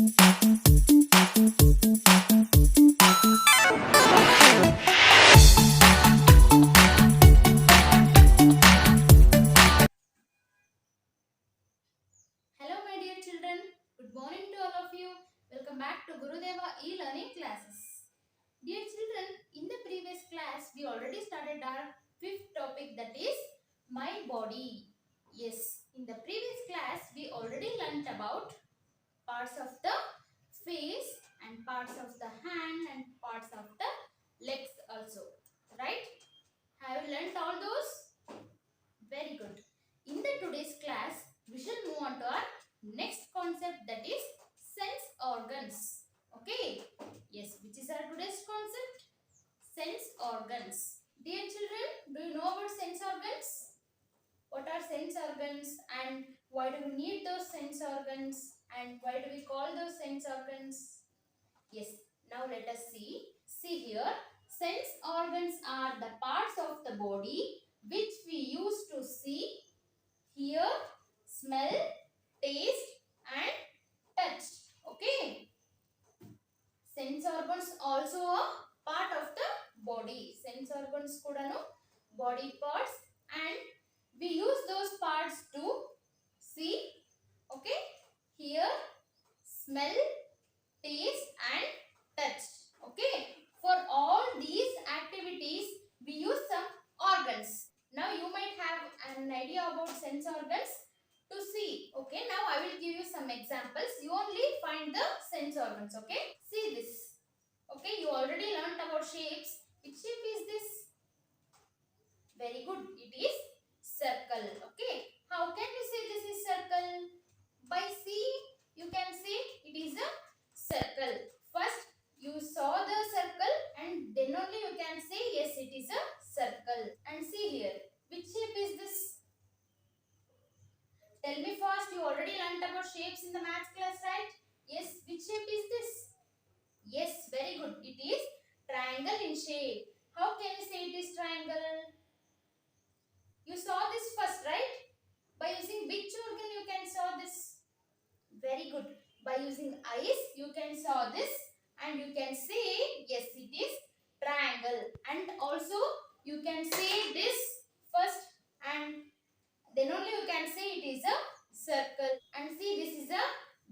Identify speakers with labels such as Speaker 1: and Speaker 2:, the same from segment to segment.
Speaker 1: Hello, my dear children. Good morning to all of you. Welcome back to Gurudeva e-learning classes. Dear children, in the previous class, we already started our fifth topic, that is my body. Yes, in the previous class, we already learnt about parts of the face and parts of the hand and parts of the legs also. Right? Have you learnt all those? Very good. In the today's class, we shall move on to our next concept, that is sense organs. Okay. Yes, which is our today's concept? Sense organs. Dear children, do you know about sense organs? What are sense organs and why do we need those sense organs and why do we call those sense organs? Yes, now let us see. See here, sense organs are the parts of the body which we use to see, hear, smell, taste and touch. Okay. Sense organs also a part of the body. Sense organs kudanu body parts and we use those parts to see, okay, hear, smell, taste and touch. Okay. For all these activities we use some organs. Now you might have an idea about sense organs to see. Okay, now I will give you some examples. You only find the sense organs. Okay, see this. Okay, you already learnt about shapes. Which shape is this? Very good, it is circle. Okay, how can we say this is circle? By seeing you can say it is a circle. First you saw the circle and then only you can say yes, it is a circle. And see here, which shape is this? Tell me fast. You already learnt about shapes in the maths class, right? Yes, which shape is this? Yes, very good. It is triangle in shape. How can you say it is triangle? You saw this first, right? By using which organ you can saw this? Very good. By using eyes you can saw this and you can say yes, it is triangle. And also you can say this first and then only you can say it is a circle. And see, this is a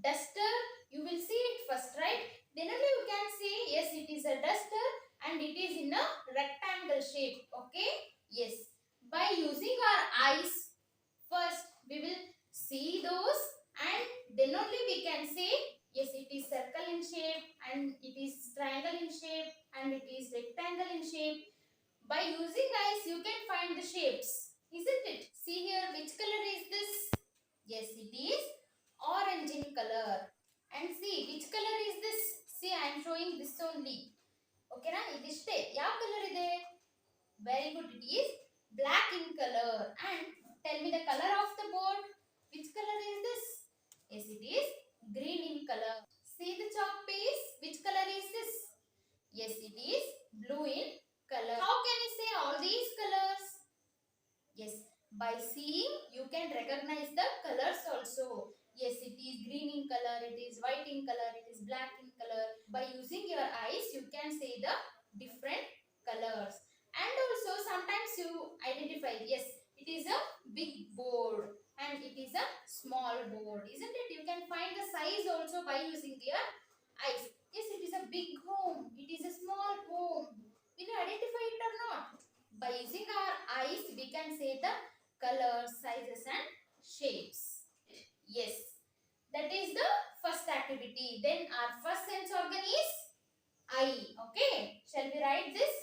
Speaker 1: duster. You will see it first, right? Then only you can say yes, it is a duster and it is in a rectangle shape. Okay. Yes, by using our eyes first we will see those and then only we can say yes, it is circle in shape and it is triangle in shape and it is rectangle in shape. By using eyes you can find the shapes, isn't it? See here, which color is this? Yes, it is orange in color. And see, which color is this? See, I am showing this only. Okay na? Idishte ಯಾವ color ಇದೆ? Very good, it is black in color. And tell me the color of the board. Which color is this? Yes, it is green in color. See the chalk piece. Which color is this? Yes, it is blue in color. How can you say all these colors? Yes, by seeing you can recognize the colors also. Yes, it is green in color, it is white in color, it is black in color. By using your eyes you can say the different colors. And also sometimes you identify, yes, it is a big board and it is a small board, isn't it? You can find the size also by using your eyes. Yes, it is a big home, it is a small home. Will you identify it or not? By using our eyes we can say the colors, sizes and shapes. Yes, that is the first activity. Then our first sense organ is eye. Okay, shall we write this?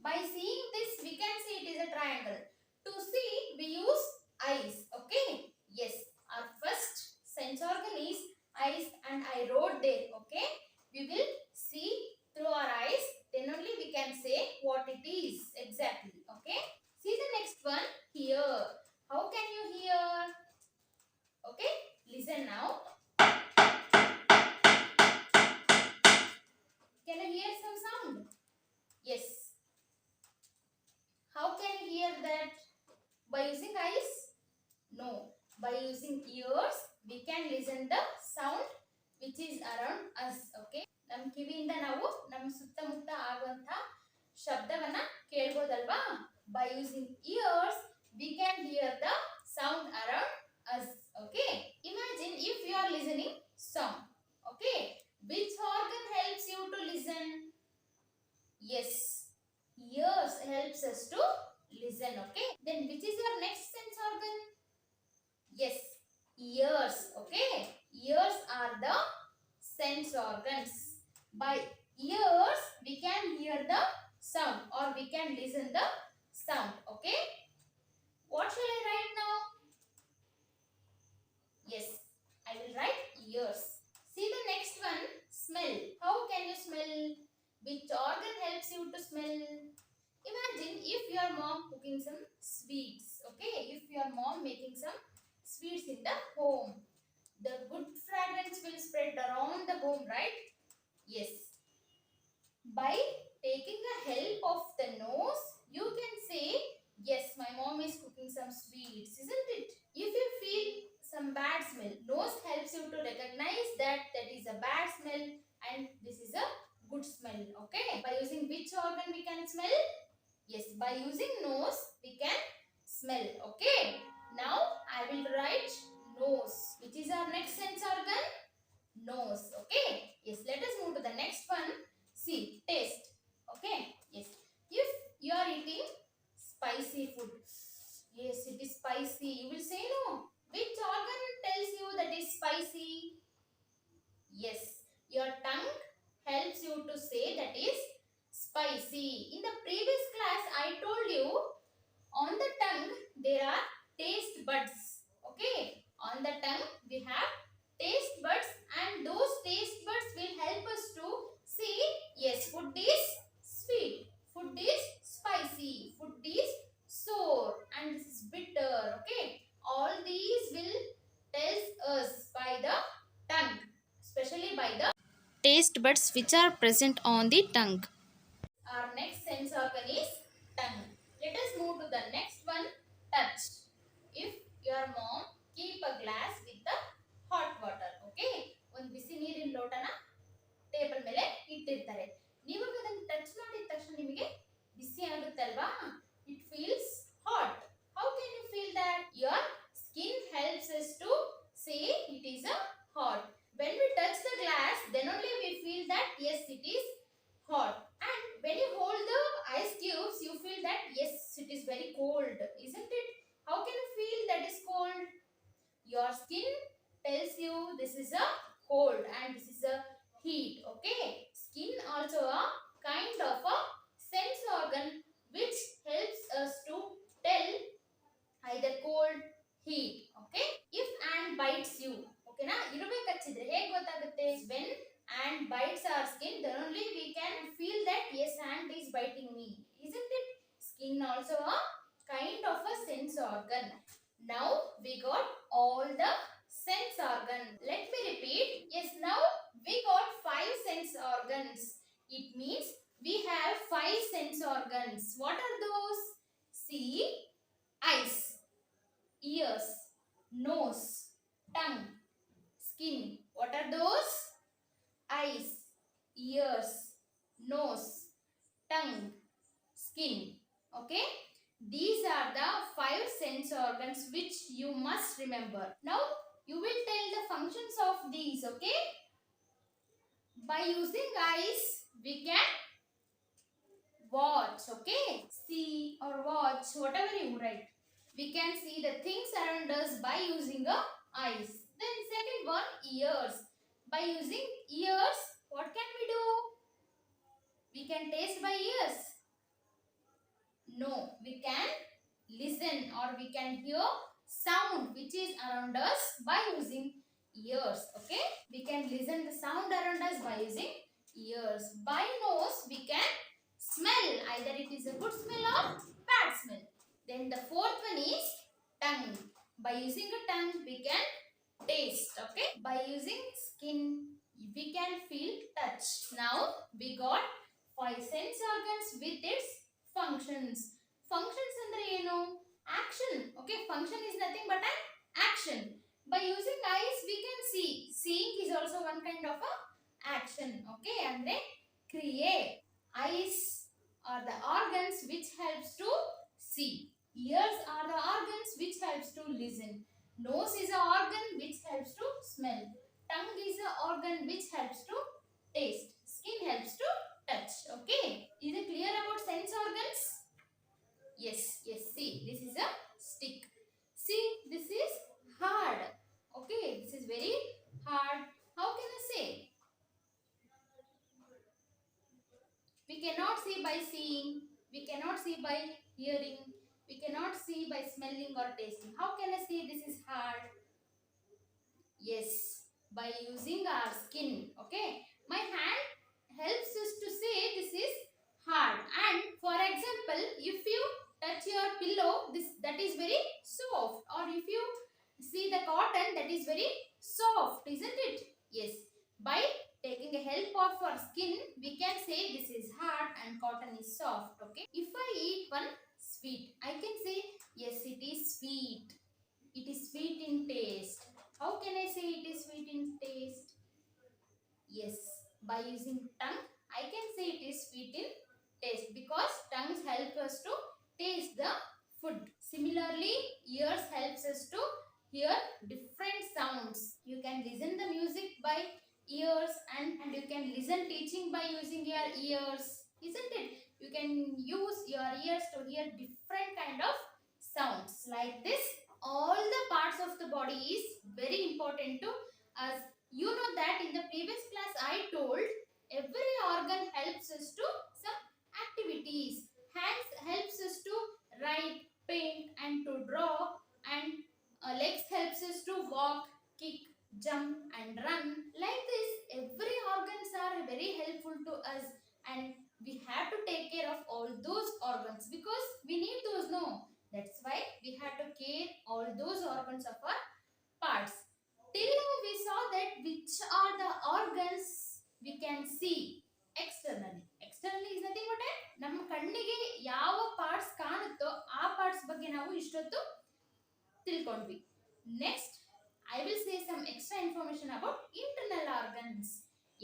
Speaker 1: By seeing this we can say it is a triangle. To see we use eyes. Okay, yes, our first sense organ is eyes and I wrote there. Okay, we will see through our eyes, then only we can say what it is exactly. Okay, see the next one here. How can you hear? Okay, listen now. Can you hear some sound? Yes. How can you hear that? By using eyes? No. By using ears we can listen the sound which which is around us. Okay, ನಮ್ಮ ಕಿವಿಯಿಂದ ನಾವು ನಮ್ಮ ಸುತ್ತಮುತ್ತ ಆಗುವಂತ ಶಬ್ದವನ್ನ ಕೇಳಬಹುದಲ್ವಾ? By using ears we can hear the sound around us. Okay, imagine if you are listening sound. Okay, which organ helps you to listen? Yes, ears helps us to listen. Okay, then which is your next sense organ? Yes, ears. Okay, ears are the sense organs. By ears we can hear the sound or we can listen the sound. Okay, what shall I write now? Yes, I will write ears. See the next one, smell. How can you smell? Which organ helps you to smell? Imagine if your mom cooking some sweets. Okay, if your mom making some sweets in the home, the good fragrance will spread around the home, right? Yes. By taking the help of the nose, you can say, yes, my mom is cooking some sweets, isn't it? If you feel some bad smell, nose helps you to recognize that that is a bad smell and this is a good smell. Okay, by using which organ we can smell? Yes, by using nose we can smell. Okay, now I will write nose. Which is our next sense organ? Nose. Okay, yes, let us move to the next one. See, taste. Okay, yes, if you are eating spicy food, yes, it is spicy, you will say no. Which organ tells you that is spicy? Yes, your tongue helps you to say that is spicy. In the previous class I told you on the tongue there are taste buds. Okay, on the tongue we have taste buds and those taste buds will help us to see, yes, food is sweet, food is spicy, food is sour and this is bitter. Okay, all these will tells us by the tongue, especially by the taste buds which are present on the tongue. Our next sense organ is tongue. Let us move to the next one, touch. If your mom keep a glass with the hot water, okay, ಒಂದು ಬಿಸಿ ನೀರಿನ ಲೋಟನ table ಮೇಲೆ ಇಟ್ಟಿರ್ತಾರೆ, ನೀವು ಅದನ್ನು touch ಮಾಡಿದ ತಕ್ಷಣ ನಿಮಗೆ ಬಿಸಿ ಆಗುತ್ತೆ ಅಲ್ವಾ? It feels hot. How can you feel that? Your skin helps us to say it is a hot. When we touch the glass, then only we feel that yes, it is hot. And when you hold the ice cubes, you feel that yes, it is very cold, isn't it? How can you feel that is cold? Your skin tells you this is a cold and this is a heat. Okay, skin also a kind of a sense organ which helps us to tell either cold, heat. Okay, if ant bites you, okay na, ಇರುವೆ ಕಚ್ಚಿದ್ರೆ ಹೇಗೆ ಗೊತ್ತಾಗುತ್ತೆ? When ant bites our skin, then only we can feel that yes, ant is biting me, isn't it? Skin also a kind of a sense organ. Now we got all the sense organ. Let me repeat. Yes, now we got 5 sense organs. It means we have 5 sense organs. What are those? See, eyes, ears, nose, tongue, skin. What are those? Eyes, ears, nose, tongue, skin. Okay, these are the 5 sense organs which you must remember. Now you will tell the functions of these. Okay, by using eyes we can watch. Okay, see or watch, whatever you write, we can see the things around us by using the eyes. Then second one, ears. By using ears, what can we do? We can taste by ears? No, we can listen or we can hear sound which is around us by using ears. Okay, we can listen the sound around us by using ears. By nose we can smell, either it is a good smell or bad smell. Then the fourth one is tongue. By using a tongue we can taste. Okay, by using skin we can feel touch. Now we got 5 sense organs with its functions. Functions andre enu? Action. Okay, function is nothing but an action. By using eyes we can see. Seeing is also one kind of a action. Okay, andre create. Eyes are the organs which helps to see. Ears are the organs which helps to listen. Nose is an organ which helps to smell. Tongue is an organ which helps to taste. Skin helps to touch. Okay, is it clear about sense organs? Yes, yes, see, this is a stick. See, this is hard. Okay, this is very hard. How can I say? We cannot see by seeing, we cannot see by hearing, we cannot see by smelling or tasting. How can I say this is hard? Yes, by using our skin. Okay, my hand helps us to say this is hard. And for example, if you touch your pillow, this that is very soft, or if you see the cotton, that is very soft, isn't it? Yes, by taking a help of our skin, we can say this is hard and cotton is soft. Okay, if I eat one sweet, I can say yes, it is sweet. It is sweet in taste. How can I say it is sweet in taste? Yes, by using tongue, I can say it is sweet in taste, because tongues help us to taste the food. Similarly, ears helps us to hear different sounds. You can listen the music by ears, and you can listen teaching by using your ears, isn't it? You can use your ears to hear different kind of sounds like this. All the parts of the body is very important to us. You know that in the previous class I told every organ helps us to some activities. Hands helps us to write, paint and to draw, and legs helps us to walk, kick, jump and run. Like this, every organs are very helpful to us, and we have to take care of all those organs because we need those, no? That's why we have to care all those organs of our parts. Till now we saw that which are the organs we can see externally. Externally is nothing but ನಮ್ಮ ಕಣ್ಣಿಗೆ ಯಾವ parts ಕಾಣುತ್ತೋ ಆ parts ಬಗ್ಗೆ ನಾವು ಇಷ್ಟೊತ್ತು ತಿಳ್ಕೊಂಡ್ವಿ. Next I will say some extra information about internal organs.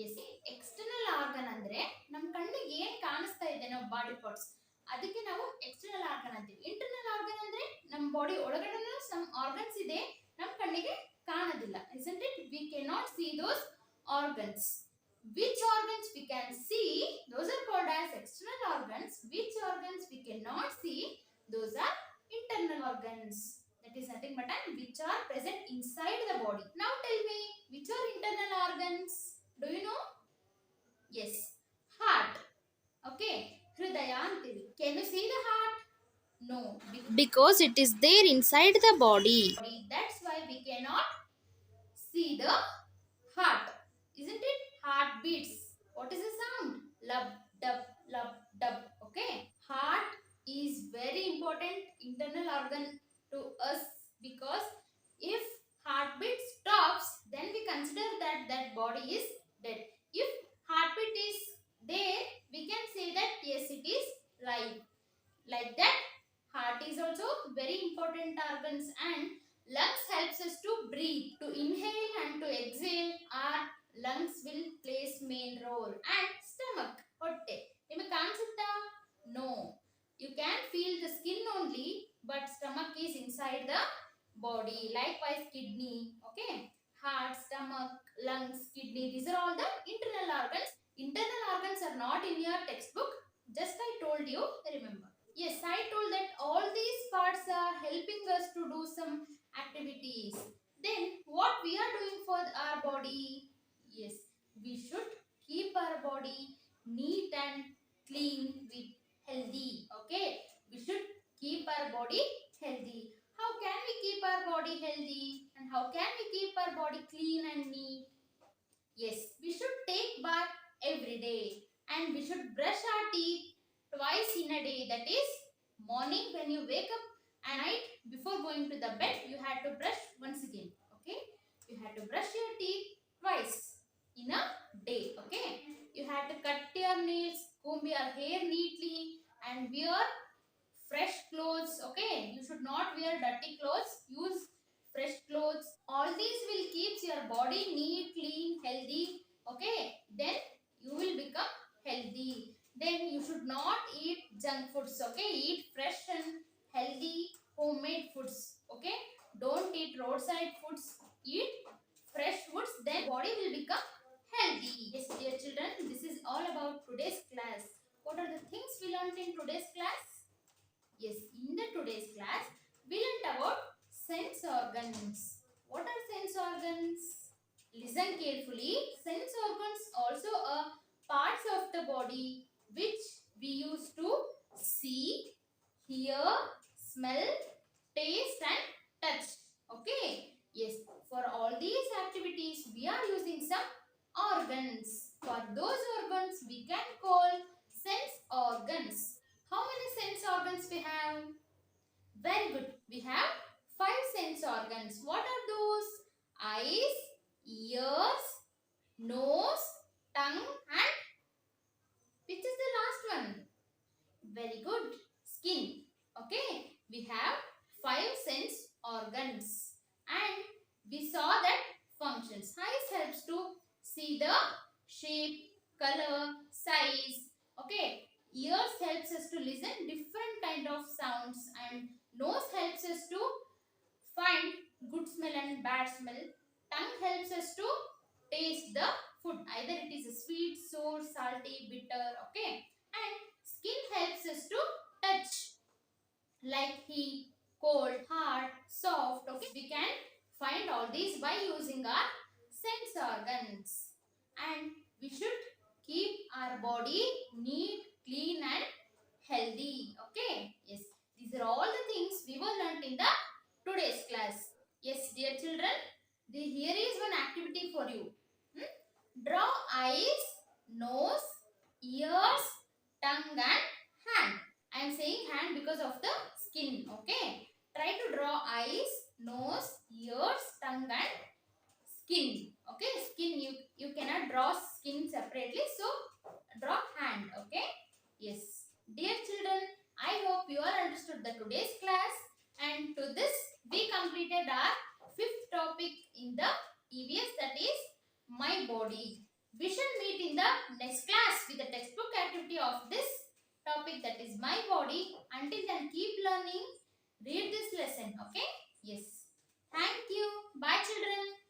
Speaker 1: Yes, external organ ಅಂದ್ರೆ ನಮ್ಮ ಕಣ್ಣಿಗೆ ಏನ್ ಕಾಣಿಸ್ತಾ ಇದೆ ನಾವು ಬಾಡಿ ಪಾರ್ಟ್ಸ್, ಅದಕ್ಕೆ ನಾವು ಎಕ್ಸ್ಟರ್ನಲ್ ಆರ್ಗನ್ ಅಂತೀವಿ. ಇಂಟರ್ನಲ್ ಆರ್ಗನ್ ಅಂದ್ರೆ ನಮ್ಮ ಬಾಡಿ ಒಳಗಡೆ ಸಮ್ ಆರ್ಗನ್ಸ್ ಇದೆ, ನಮ್ಮ ಕಣ್ಣಿಗೆ ಕಾಣೋದಿಲ್ಲ, isn't it? We cannot see those organs. Which organs we can see, those are called as external organs. Which organs we cannot see, those are internal organs. That is nothing but which are present inside the body. Now tell me, which are internal organs? Do you know? Yes, heart. Okay, hridaya antivi. Can you see the heart? No,
Speaker 2: Because it is there inside the body.
Speaker 1: that's why we cannot see the heart, isn't it? Heart beats. What is the sound? Lub dub, lub dub. Okay, heart is very important internal organ to us, because if heartbeat stops, then we consider that that body is dead. If heartbeat is there, we can say that yes, it is live. Like that, heart is also very important organs, and lungs helps us to breathe. To inhale and to exhale, our lungs will plays main role. And stomach, ಹೊಟ್ಟೆ ನಿಮಗೆ ಕಾಣಿಸುತ್ತಾ? No, you can feel the skin only, but stomach is inside the body. Likewise kidney. Okay, heart, stomach, lungs, kidney, these are all the internal organs. Internal organs are not in your textbook, just I told you, remember. Yes, I told that all these parts are helping us to do some activities. Then what we are doing for our body? Yes, we should keep our body neat and clean with healthy. Okay, we should keep our body healthy. How can we keep our body healthy, and how can we keep our body clean and neat? Yes, we should take bath every day, and we should brush our teeth twice in a day. That is, morning when you wake up, and night before going to the bed, you had to brush once again. Okay, you had to brush your teeth twice in a day. Okay, you had to cut your nails, comb your hair neatly, and wear fresh clothes. Okay, you should not wear dirty clothes. Use fresh clothes. All these will keep your body neat, clean, healthy. Okay, then you will become healthy. Then you should not eat junk foods. Okay, eat fresh and healthy homemade foods. Okay, don't eat roadside foods. Eat fresh foods. Then body will become healthy. Yes, dear children, this is all about today's class. What are the things we learned in today's class? Yes, in the today's class, we learnt about sense organs. What are sense organs? Listen carefully. Sense organs also are parts of the body which we use to see, hear, smell, taste and touch. Okay. Yes, for all these activities we are using some organs. For those organs we can call sense organs. How many sense organs we have? Very good. We have 5 sense organs. What are those? Eyes, ears, nose, tongue and which is the last one? Very good. Skin. Okay. We have 5 sense organs. And we saw that functions. Eyes helps to see the shape, color, size. Okay. Ears helps us to listen different kind of sounds, and nose helps us to find good smell and bad smell. Tongue helps us to taste the food. Either it is sweet, sour, salty, bitter. Okay. And skin helps us to touch like heat, cold, hard, soft. Okay. We can find all these by using our sense organs. And we should keep our body neat, clean and healthy. Okay. Yes. These are all the things we were learnt in the today's class. Yes, dear children. Here is one activity for you. Draw eyes, nose, ears, tongue and hand. I am saying hand because of the skin. Okay. Try to draw eyes, nose, ears, tongue and skin. Okay. Skin, you cannot draw skin separately. So, draw hand. Okay. Yes. Dear children, I hope you all understood the today's class. And to this, we completed our 5th topic in the EVS, that is my body. We shall meet in the next class with the textbook activity of this topic, that is my body. Until then, keep learning. Read this lesson. Okay? Yes. Thank you. Bye children.